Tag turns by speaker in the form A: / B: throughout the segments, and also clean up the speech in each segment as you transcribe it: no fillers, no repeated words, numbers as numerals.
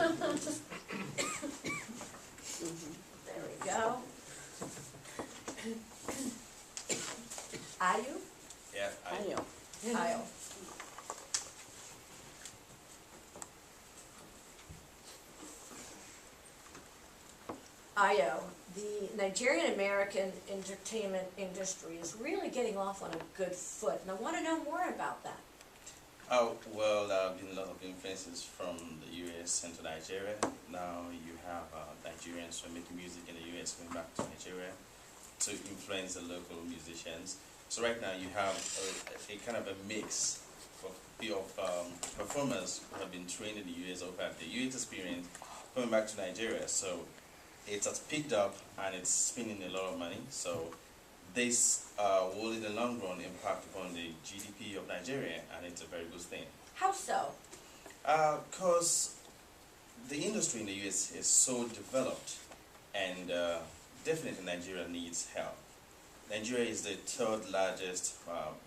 A: There we go. Ayu?
B: Yeah,
C: Ayo.
A: Ayo. Ayo, the Nigerian American entertainment industry is really getting off on a good foot, and I want to know more about that.
B: Oh, well, there have been a lot of influences from the US into Nigeria. Now you have Nigerians who are making music in the US going back to Nigeria to influence the local musicians. So right now you have a kind of a mix of performers who have been trained in the US or have the US experience coming back to Nigeria. So it has picked up and it's spending a lot of money. So this will in the long run impact upon the GDP of Nigeria, and it's a very good thing.
A: How so?
B: Because the industry in the US is so developed, and definitely Nigeria needs help. Nigeria is the third largest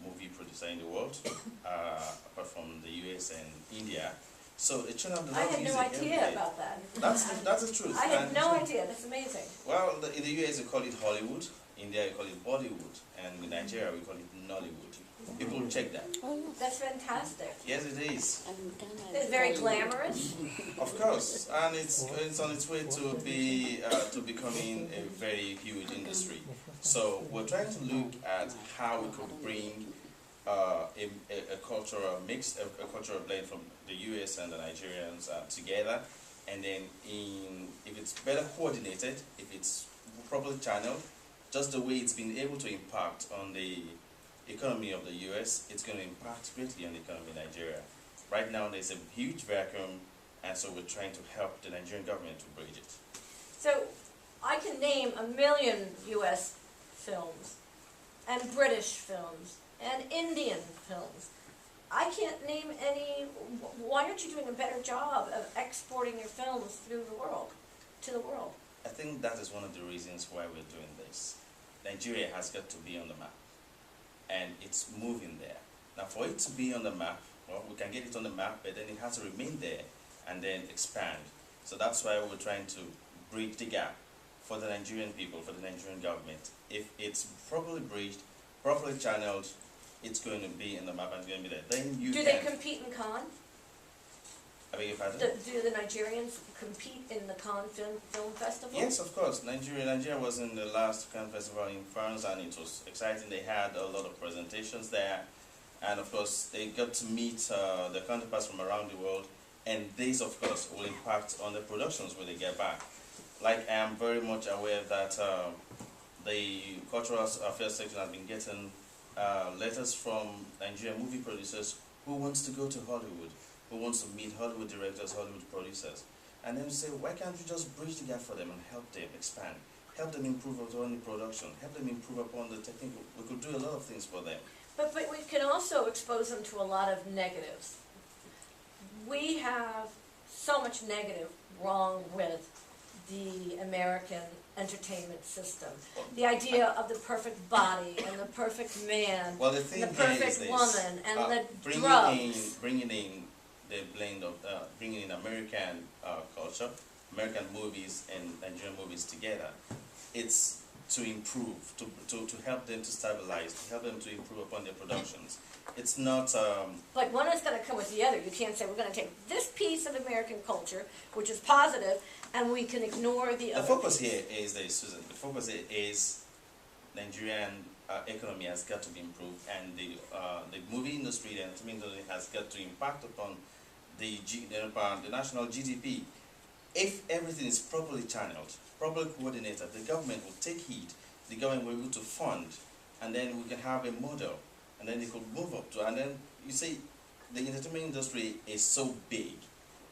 B: movie producer in the world, apart from the US and India. So it turned out
A: I had no idea about that.
B: That's the truth.
A: I had
B: And
A: no idea. That's amazing.
B: well, in the US they call it Hollywood, India you call it Bollywood, and in Nigeria we call it Nollywood. People check that.
C: Oh,
A: That's fantastic.
B: Yes, it is.
C: and in Ghana
A: It's very glamorous.
B: Of course, and it's on its way to be to becoming a very huge industry. So we're trying to look at how we could bring a cultural mix, a cultural blend from the US and the Nigerians together, and then if it's better coordinated, if it's properly channeled, just the way it's been able to impact on the economy of the US, it's going to impact greatly on the economy of Nigeria. Right now there's a huge vacuum, and so we're trying to help the Nigerian government to bridge it.
A: So I can name 1 million US films, and British films, and Indian films. I can't name any. Why aren't you doing a better job of exporting your films through the world, to the world?
B: I think that is one of the reasons why we're doing this. Nigeria has got to be on the map, and it's moving there. Now for it to be on the map, well, we can get it on the map, but then it has to remain there and then expand. So that's why we're trying to bridge the gap for the Nigerian people, for the Nigerian government. If it's properly bridged, properly channeled, it's going to be in the map and it's going to be there. Then you
A: Do they compete in Cannes?
B: I beg your pardon?
A: Do the Nigerians compete in the Cannes Film Festival?
B: Yes, of course. Nigeria was in the last Cannes Festival in France, and it was exciting. They had a lot of presentations there, and of course they got to meet their counterparts from around the world, and this of course will impact on the productions when they get back. Like I am very much aware that the Cultural Affairs section has been getting letters from Nigerian movie producers who wants to go to Hollywood, who wants to meet Hollywood directors, Hollywood producers, and then say, why can't you just bridge the gap for them and help them expand, help them improve upon the production, help them improve upon the technical. We could do a lot of things for them.
A: But we can also expose them to a lot of negatives. We have so much negative wrong with the American entertainment system. The idea of the perfect body and the perfect man,
B: Well, the thing
A: and the perfect
B: is this,
A: woman, and the
B: drugs. Bringing in the blend of bringing in American culture, American movies and Nigerian movies together. It's to improve, to help them to stabilize, to help them to improve upon their productions. It's not.
A: But one is going to come with the other. You can't say we're going to take this piece of American culture, which is positive, and we can ignore the other.
B: The focus here is this, Susan. The focus here is Nigerian economy has got to be improved, and the movie industry, the entertainment industry has got to impact upon the national GDP. If everything is properly channeled, properly coordinated, the government will take heed. The government will be able to fund, and then we can have a model, and then they could move up to. And then you see, the entertainment industry is so big,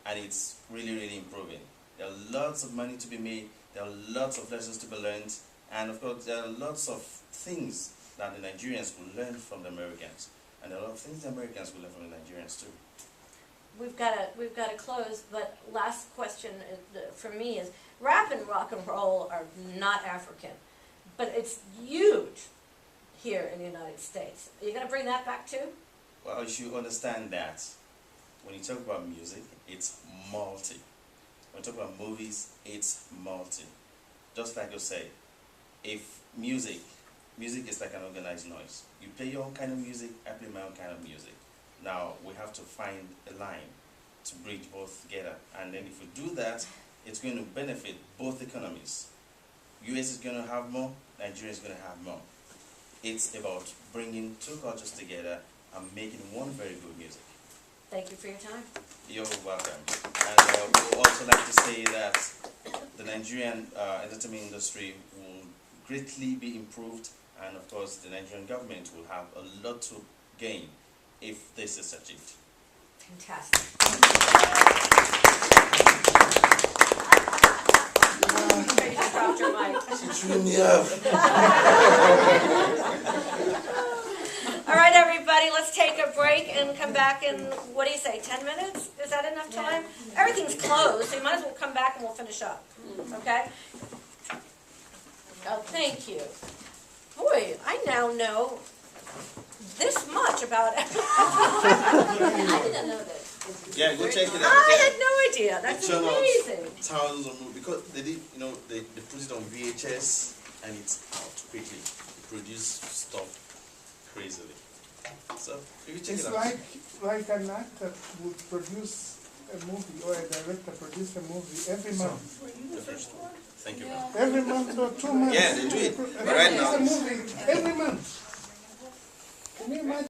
B: and it's really, really improving. There are lots of money to be made. There are lots of lessons to be learned, and of course, there are lots of things that the Nigerians will learn from the Americans, and there are a lot of things the Americans will learn from the Nigerians too.
A: We've got to close, but last question for me is, rap and rock and roll are not African, but it's huge here in the United States. Are you going to bring that back too?
B: Well, you should understand that when you talk about music, it's multi. we talk about movies, it's multi. Just like you say, if music is like an organized noise. You play your own kind of music, I play my own kind of music. Now we have to find a line to bridge both together, and then if we do that, it's going to benefit both economies. US is going to have more, Nigeria is going to have more. It's about bringing two cultures together and making one very good music.
A: Thank you for your time.
B: You're welcome. And we would also like to say that the Nigerian entertainment industry will greatly be improved, and of course the Nigerian government will have a lot to gain if this is achieved.
A: Fantastic. You just dropped your mic. All right, everybody, let's take a break and come back in, what do you say, 10 minutes? Is that enough time? Everything's closed, so you might as well come back and we'll finish up. Okay? Oh, thank you. Boy, I now know this much about it.
C: I didn't know that.
B: Yeah, go check it out.
A: I had no idea. That's
B: It turned out
A: amazing.
B: thousands of movies because they did, they put it on VHS and it's out quickly. They produce stuff crazily. So if you check
D: It's
B: it out.
D: like an actor would produce a movie or a director produce a movie every month.
B: Thank you.
C: Yeah.
D: Every month or 2 months.
B: Yeah, they do it.
D: They
B: But right
D: produce
B: now-
D: a movie every month. Can you imagine?